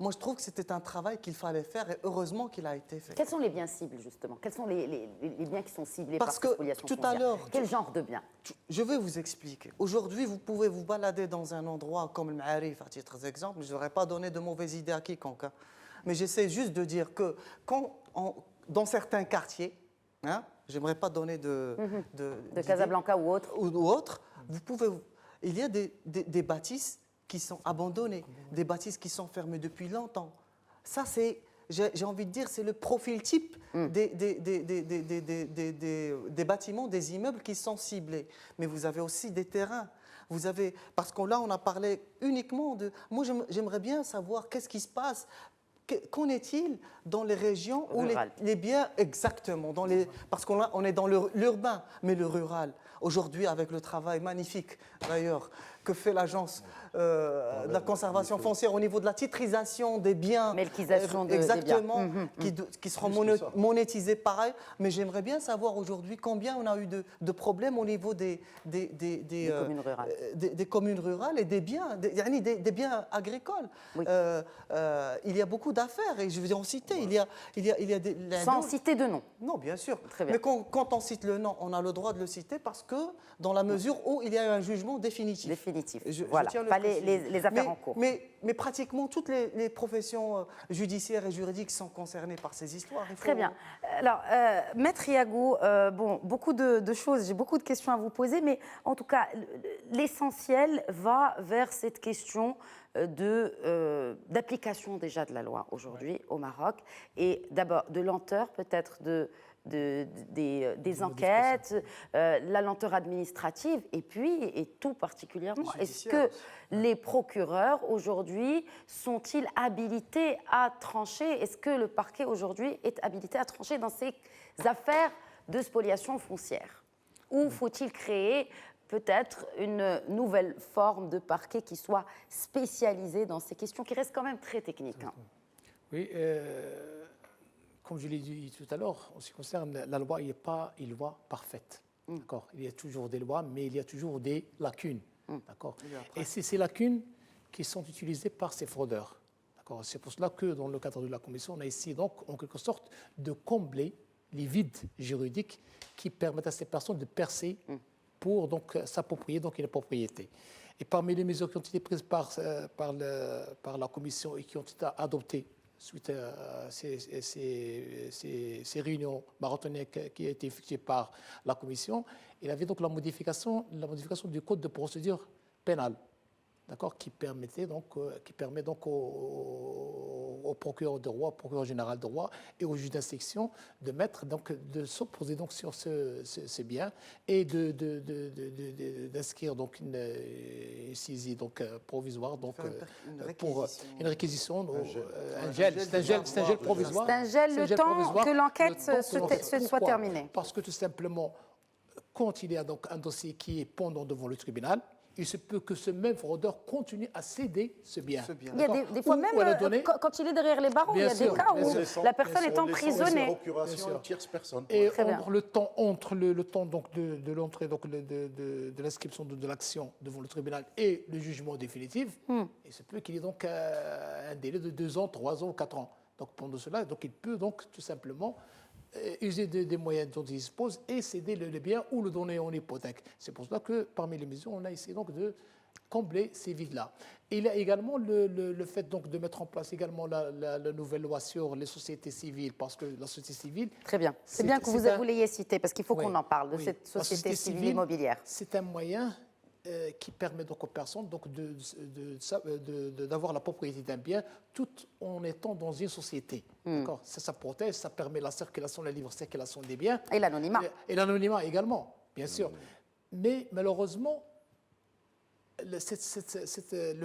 moi, je trouve que c'était un travail qu'il fallait faire et heureusement qu'il a été fait. Quels sont les biens cibles, justement? Quels sont les biens qui sont ciblés Parce par que spoliation tout à foncière? l'heure, Quel genre de biens? Je vais vous expliquer. Aujourd'hui, vous pouvez vous balader dans un endroit comme le Ma'arif, à titre d'exemple. Je n'aurais pas donné de mauvaises idées à quiconque. Mais j'essaie juste de dire que dans certains quartiers, j'aimerais pas donner de Casablanca ou autre. Il y a des bâtisses qui sont abandonnées, des bâtisses qui sont fermées depuis longtemps. Ça, j'ai envie de dire, c'est le profil type des bâtiments, des immeubles qui sont ciblés. Mais vous avez aussi des terrains. Parce que là, on a parlé uniquement de... Moi, j'aimerais bien savoir qu'est-ce qui se passe. Qu'en est-il dans les régions où les biens, exactement, parce qu'on est dans l'urbain, mais le rural. Aujourd'hui, avec le travail magnifique, d'ailleurs, que fait l'agence de la conservation foncière au niveau de la titrisation des biens, exactement, qui seront monétisés pareil. Mais j'aimerais bien savoir aujourd'hui combien on a eu de problèmes au niveau des communes rurales et des biens, des biens agricoles. Oui. Il y a beaucoup d'affaires et je vais en citer. Il y a des... Sans citer de nom. Non, bien sûr. Très bien. Mais quand on cite le nom, on a le droit de le citer parce que dans la mesure où il y a eu un jugement définitif. Voilà, pas les affaires en cours. Mais pratiquement toutes les professions judiciaires et juridiques sont concernées par ces histoires. Très bien. Alors, Maître Yaghou, beaucoup de choses, j'ai beaucoup de questions à vous poser, mais en tout cas, l'essentiel va vers cette question d'application déjà de la loi aujourd'hui au Maroc, et d'abord de lenteur peut-être des enquêtes, la lenteur administrative, et puis, et tout particulièrement, est-ce que les procureurs aujourd'hui sont-ils habilités à trancher? Est-ce que le parquet aujourd'hui est habilité à trancher dans ces affaires de spoliation foncière? Ou faut-il créer peut-être une nouvelle forme de parquet qui soit spécialisé dans ces questions qui restent quand même très techniques? Oui, comme je l'ai dit tout à l'heure, en ce qui concerne la loi, il n'y a pas une loi parfaite. D'accord. Il y a toujours des lois, mais il y a toujours des lacunes. D'accord. Et c'est ces lacunes qui sont utilisées par ces fraudeurs. D'accord. C'est pour cela que, dans le cadre de la commission, on a essayé donc, en quelque sorte, de combler les vides juridiques qui permettent à ces personnes de percer pour donc s'approprier donc une propriété. Et parmi les mesures qui ont été prises par la commission et qui ont été adoptées suite à ces réunions marathoniques qui ont été effectuées par la Commission, il y avait donc la modification du Code de procédure pénale, d'accord, qui permet donc au procureur de roi, au procureur général de roi et au juge d'instruction de s'opposer donc sur ces biens et d'inscrire donc une saisie donc provisoire donc pour une réquisition, un gel provisoire. C'est un gel le temps que l'enquête soit terminée. Parce que tout simplement, quand il y a donc un dossier qui est pendant devant le tribunal, il se peut que ce même fraudeur continue à céder ce bien. Il y a des fois même, quand il est derrière les barreaux, il y a des cas où la personne est emprisonnée. Procuration à une tierce personne. Et entre le temps donc de l'entrée donc de l'inscription de l'action devant le tribunal et le jugement définitif, il se peut qu'il y ait donc un délai de 2 ans, 3 ans, 4 ans. Donc pendant cela, donc il peut donc tout simplement user des moyens dont il dispose et céder le bien ou le donner en hypothèque. C'est pour cela que parmi les mesures, on a essayé donc de combler ces vides-là. Il y a également le fait donc de mettre en place également la nouvelle loi sur les sociétés civiles, parce que la société civile... Très bien. C'est bien que vous l'ayez cité, parce qu'il faut qu'on en parle de cette société civile immobilière. C'est un moyen qui permet donc aux personnes donc d'avoir la propriété d'un bien tout en étant dans une société. D'accord. Ça protège, ça permet la circulation, la libre circulation des biens. Et l'anonymat. Et l'anonymat également, bien sûr. Mais malheureusement, le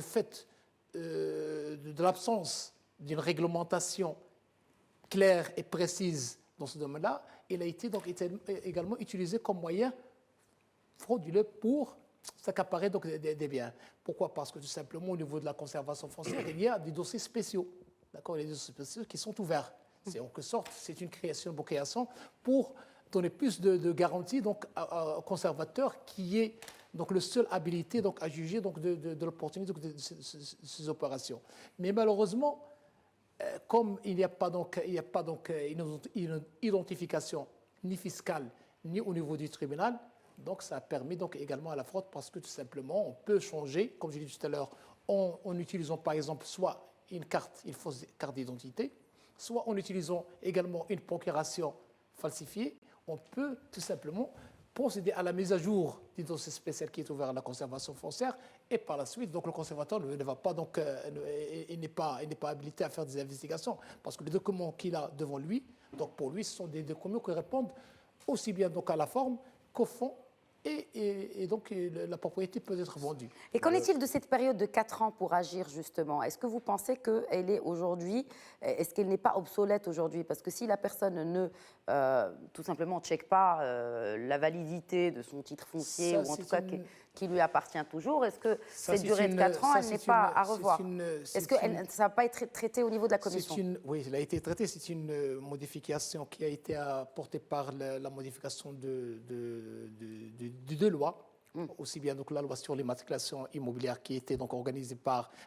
fait de l'absence d'une réglementation claire et précise dans ce domaine-là, il a été donc également utilisé comme moyen frauduleux pour s'accaparer donc des biens. Pourquoi? Parce que tout simplement au niveau de la conservation foncière, il y a des dossiers spéciaux. D'accord, il y a des dossiers spéciaux qui sont ouverts. C'est en quelque sorte, c'est une création pour donner plus de garanties donc au conservateur qui est donc le seul habilité donc à juger donc de l'opportunité de ces opérations. Mais malheureusement, comme il n'y a pas donc une identification ni fiscale ni au niveau du tribunal. Donc, ça a permis donc également à la fraude parce que tout simplement, on peut changer, comme je l'ai dit tout à l'heure, en utilisant par exemple soit une fausse carte d'identité, soit en utilisant également une procuration falsifiée, on peut tout simplement procéder à la mise à jour du dossier spécial qui est ouvert à la conservation foncière et par la suite, donc le conservateur ne va pas donc, il n'est pas habilité à faire des investigations parce que les documents qu'il a devant lui, donc pour lui, ce sont des documents qui répondent aussi bien donc à la forme qu'au fond. Et donc, la propriété peut être vendue. Et qu'en est-il de cette période de 4 ans pour agir, justement? Est-ce que vous pensez qu'elle est aujourd'hui, est-ce qu'elle n'est pas obsolète aujourd'hui? Parce que si la personne ne, tout simplement, check pas la validité de son titre foncier, ou en tout cas qui lui appartient toujours, est-ce que cette durée de 4 ans, elle n'est pas à revoir? Est-ce que ça va pas être traité au niveau de la commission? Oui, elle a été traitée. C'est une modification qui a été apportée par la modification de 2 lois, aussi bien donc la loi sur l'immatriculation immobilière qui était donc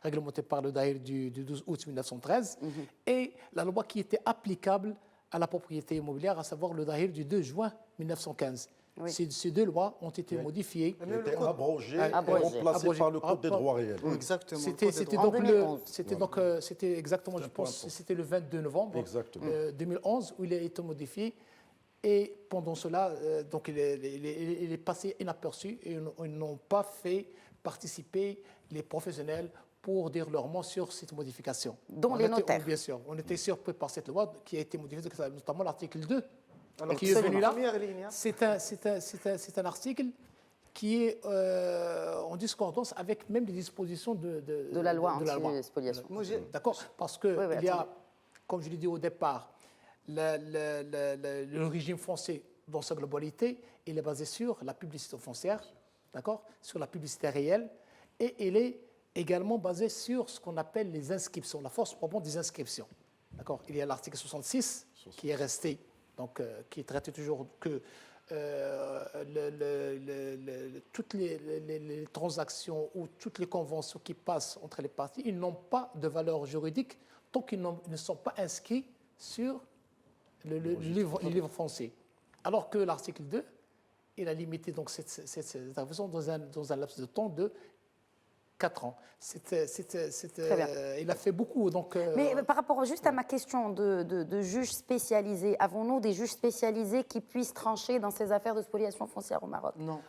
réglementée par le Daïr du 12 août 1913 et la loi qui était applicable à la propriété immobilière, à savoir le Daïr du 2 juin 1915. Oui. Ces 2 lois ont été modifiées. Elles ont été abrogées et remplacées par le Code des droits réels. Exactement. C'était exactement, je pense, c'était le 22 novembre 2011 où il a été modifié. Et pendant cela, donc il est passé inaperçu et ils n'ont pas fait participer les professionnels pour dire leur mot sur cette modification. Dont les notaires. Bien sûr. On était surpris par cette loi qui a été modifiée, notamment l'article 2, alors, qui est venu là. C'est un article qui est en discordance avec même les dispositions de la loi anti-spoliation. D'accord. Parce que il y a, comme je l'ai dit au départ, le régime foncier dans sa globalité, il est basé sur la publicité foncière, d'accord, sur la publicité réelle, et il est également basé sur ce qu'on appelle les inscriptions, la force proprement des inscriptions. D'accord. Il y a l'article 66 qui est resté, donc qui traite toujours que toutes les transactions ou toutes les conventions qui passent entre les parties, ils n'ont pas de valeur juridique tant qu'ils ne sont pas inscrits sur le livre foncier. Alors que l'article 2, il a limité donc cette intervention dans un laps de temps de 4 ans. Il a fait beaucoup. Donc, Mais par rapport juste à ma question de juges spécialisés, avons-nous des juges spécialisés qui puissent trancher dans ces affaires de spoliation foncière au Maroc? Non.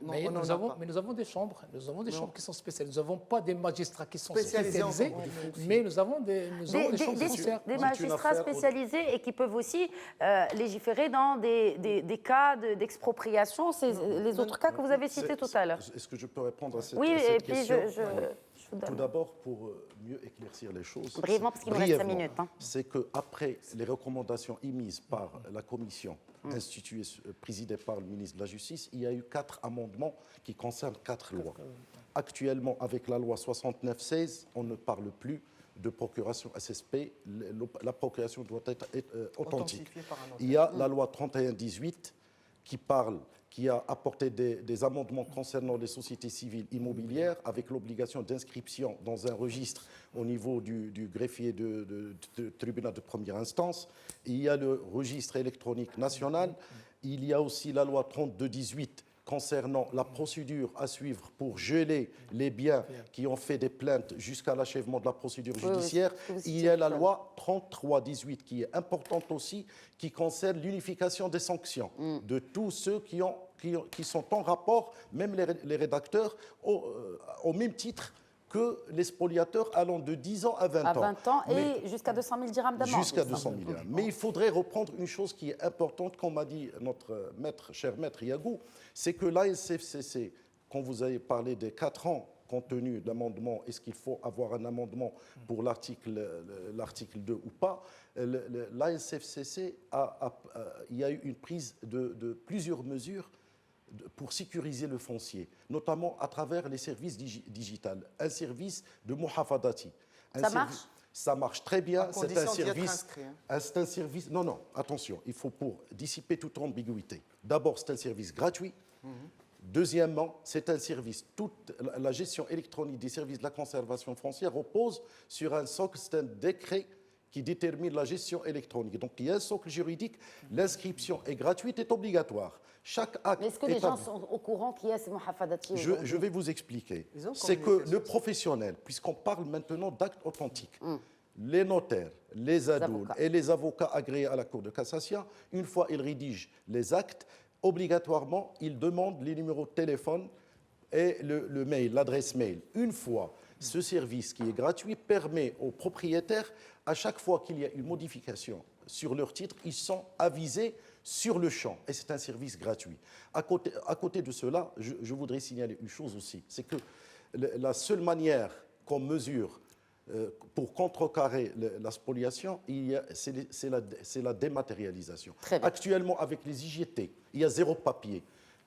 Mais nous avons des chambres. Nous avons des chambres qui sont spécialisées. Nous n'avons pas des magistrats qui sont spécialisés, mais nous avons des chambres foncières. Des magistrats spécialisés et qui peuvent aussi légiférer dans des cas d'expropriation, les autres cas que vous avez cités tout à l'heure. Est-ce que je peux répondre à cette question? Oui, et puis question? je vous donne. Tout d'abord, pour mieux éclaircir les choses, Brièvement, parce qu'il nous reste 5 minutes. C'est qu'après les recommandations émises par la commission instituée, présidée par le ministre de la Justice, il y a eu 4 amendements qui concernent 4 lois. Actuellement, avec la loi 69-16, on ne parle plus de procuration SSP. La procuration doit être authentique. Il y a la loi 31-18 qui a apporté des amendements concernant les sociétés civiles immobilières avec l'obligation d'inscription dans un registre au niveau du greffier de tribunal de première instance. Il y a le registre électronique national. Il y a aussi la loi 32-18 concernant la procédure à suivre pour geler les biens qui ont fait des plaintes jusqu'à l'achèvement de la procédure judiciaire. Il y a la loi 33-18 qui est importante aussi, qui concerne l'unification des sanctions de tous ceux qui sont en rapport, même les rédacteurs, au même titre que les spoliateurs allant de 10 ans à 20 ans. À 20 ans et jusqu'à 200 000 dirhams d'amende. Jusqu'à 200 000 dirhams. Mais il faudrait reprendre une chose qui est importante, comme m'a dit notre cher maître Yagou, c'est que l'ASFCC, quand vous avez parlé des 4 ans compte tenu d'amendement, est-ce qu'il faut avoir un amendement pour l'article 2 ou pas, l'ASFCC, il y a eu une prise de plusieurs mesures pour sécuriser le foncier, notamment à travers les services digitales. Un service de muhafadati. Ça marche ? Ça marche très bien. C'est un service. Non, attention, il faut pour dissiper toute ambiguïté. D'abord, c'est un service gratuit. Deuxièmement, c'est un service. Toute la gestion électronique des services de la conservation foncière repose sur un socle, c'est un décret qui détermine la gestion électronique. Donc il y a un socle juridique, l'inscription est gratuite, est obligatoire. Chaque acte. Mais est-ce que les gens sont au courant qu'il y a ces muhafadati ? Je vais vous expliquer. C'est que le professionnel, puisqu'on parle maintenant d'actes authentiques, les notaires, les adouls et les avocats agréés à la Cour de cassation, une fois ils rédigent les actes, obligatoirement, ils demandent les numéros de téléphone et le mail, l'adresse mail. Une fois, ce service qui est gratuit permet aux propriétaires, à chaque fois qu'il y a une modification sur leur titre, ils sont avisés sur le champ. Et c'est un service gratuit. À côté de cela, je voudrais signaler une chose aussi, c'est que la seule manière qu'on mesure pour contrecarrer la spoliation, c'est la dématérialisation. Actuellement, avec les IGT, il y a 0 papier.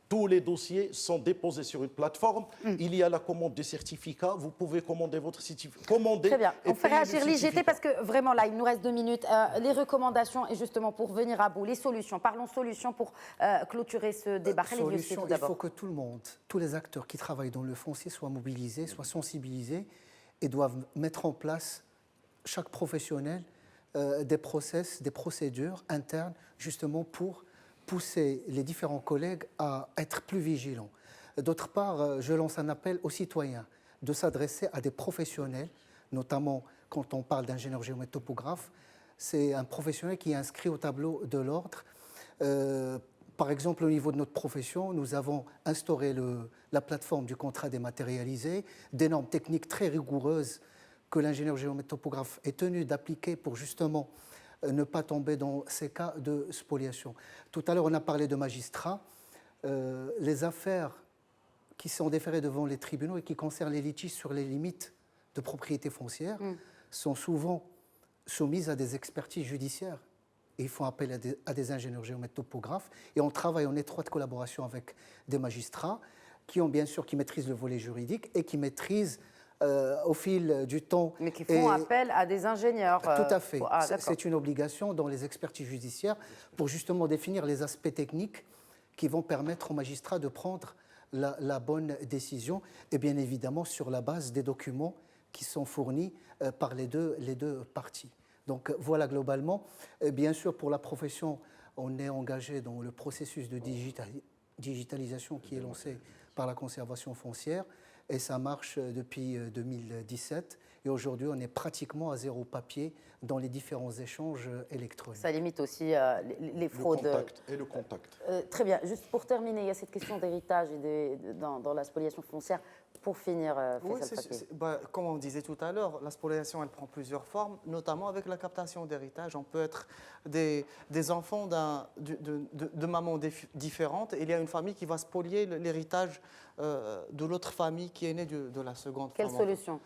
Tous les dossiers sont déposés sur une plateforme. Il y a la commande des certificats. Vous pouvez commander votre certificat. Très bien. On fait réagir l'IGT parce que vraiment là, il nous reste 2 minutes. Les recommandations et justement pour venir à bout, les solutions. Parlons solutions pour clôturer ce débat. Solution, il faut que tout le monde, tous les acteurs qui travaillent dans le foncier soient mobilisés, soient sensibilisés et doivent mettre en place, chaque professionnel, des process, des procédures internes justement pour pousser les différents collègues à être plus vigilants. D'autre part, je lance un appel aux citoyens de s'adresser à des professionnels, notamment quand on parle d'ingénieur géomètre topographe, c'est un professionnel qui est inscrit au tableau de l'ordre. Par exemple, au niveau de notre profession, nous avons instauré la plateforme du contrat dématérialisé, des normes techniques très rigoureuses que l'ingénieur géomètre topographe est tenu d'appliquer pour justement ne pas tomber dans ces cas de spoliation. Tout à l'heure, on a parlé de magistrats. Les affaires qui sont déférées devant les tribunaux et qui concernent les litiges sur les limites de propriété foncière sont souvent soumises à des expertises judiciaires. Et ils font appel à des ingénieurs géomètres topographes. Et on travaille en étroite collaboration avec des magistrats qui maîtrisent le volet juridique et qui maîtrisent au fil du temps. Mais qui font appel à des ingénieurs. Tout à fait. C'est une obligation dans les expertises judiciaires pour justement définir les aspects techniques qui vont permettre aux magistrats de prendre la bonne décision et bien évidemment sur la base des documents qui sont fournis par les deux parties. Donc voilà globalement. Bien sûr, pour la profession, on est engagé dans le processus de digitalisation qui est lancé par la conservation foncière et ça marche depuis 2017 Et aujourd'hui, on est pratiquement à zéro papier dans les différents échanges électroniques. Ça limite aussi les fraudes. Le contact et le contact. Très bien. Juste pour terminer, il y a cette question d'héritage dans la spoliation foncière. Pour finir, Oui, Faisal Fakih. comme on disait tout à l'heure, la spoliation, elle prend plusieurs formes, notamment avec la captation d'héritage. On peut être des enfants de mamans différentes. Et il y a une famille qui va spolier l'héritage de l'autre famille qui est née de la seconde Quelle femme. solution?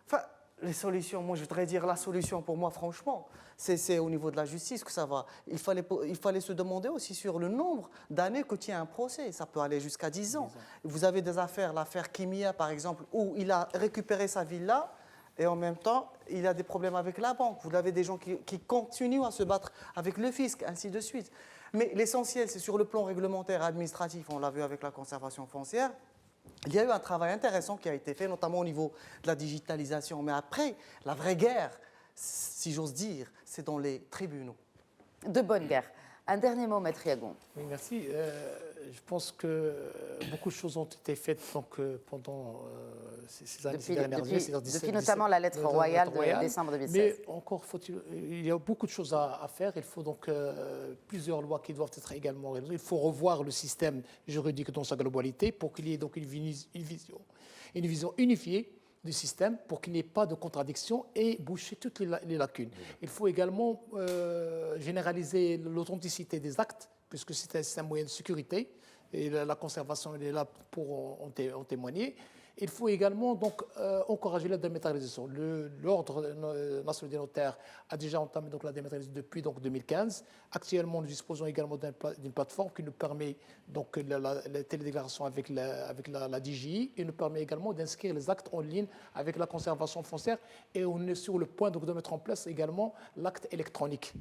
Enfin, les solutions, moi je voudrais dire la solution pour moi, franchement, c'est au niveau de la justice que ça va. Il fallait se demander aussi sur le nombre d'années que tient un procès. Ça peut aller jusqu'à 10 ans. Vous avez des affaires, l'affaire Kimia par exemple, où il a récupéré sa villa et en même temps il a des problèmes avec la banque. Vous avez des gens qui continuent à se battre avec le fisc, ainsi de suite. Mais l'essentiel, c'est sur le plan réglementaire et administratif, on l'a vu avec la conservation foncière. Il y a eu un travail intéressant qui a été fait, notamment au niveau de la digitalisation. Mais après, la vraie guerre, si j'ose dire, c'est dans les tribunaux. De bonne guerre. Un dernier mot, Maître Yagon. Oui, merci. Je pense que beaucoup de choses ont été faites donc, pendant ces années, ces dernières années. Depuis notamment la lettre royale de décembre 2016. Mais encore il y a beaucoup de choses à faire. Il faut donc plusieurs lois qui doivent être également réalisées. Il faut revoir le système juridique dans sa globalité pour qu'il y ait donc une vision unifiée du système pour qu'il n'y ait pas de contradiction et boucher toutes les lacunes. Il faut également généraliser l'authenticité des actes, puisque c'est un moyen de sécurité, et la conservation elle est là pour en témoigner. Il faut également donc, encourager la dématérialisation. L'Ordre national des notaires a déjà entamé donc, la dématérialisation depuis donc, 2015. Actuellement, nous disposons également d'une plateforme qui nous permet donc, la télédéclaration avec la DGI et nous permet également d'inscrire les actes en ligne avec la conservation foncière. Et on est sur le point donc, de mettre en place également l'acte électronique.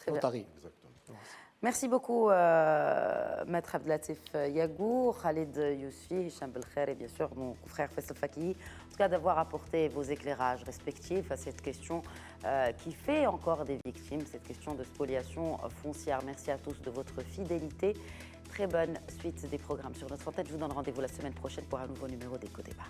Notarié. Exactement. Merci beaucoup, Maître Abdelatif Yagour, Khalid Yousfi, Hicham Belkher et bien sûr mon frère Faisal Fakih, en tout cas d'avoir apporté vos éclairages respectifs à cette question qui fait encore des victimes, cette question de spoliation foncière. Merci à tous de votre fidélité. Très bonne suite des programmes sur notre antenne. Je vous donne rendez-vous la semaine prochaine pour un nouveau numéro d'Éco-Débat.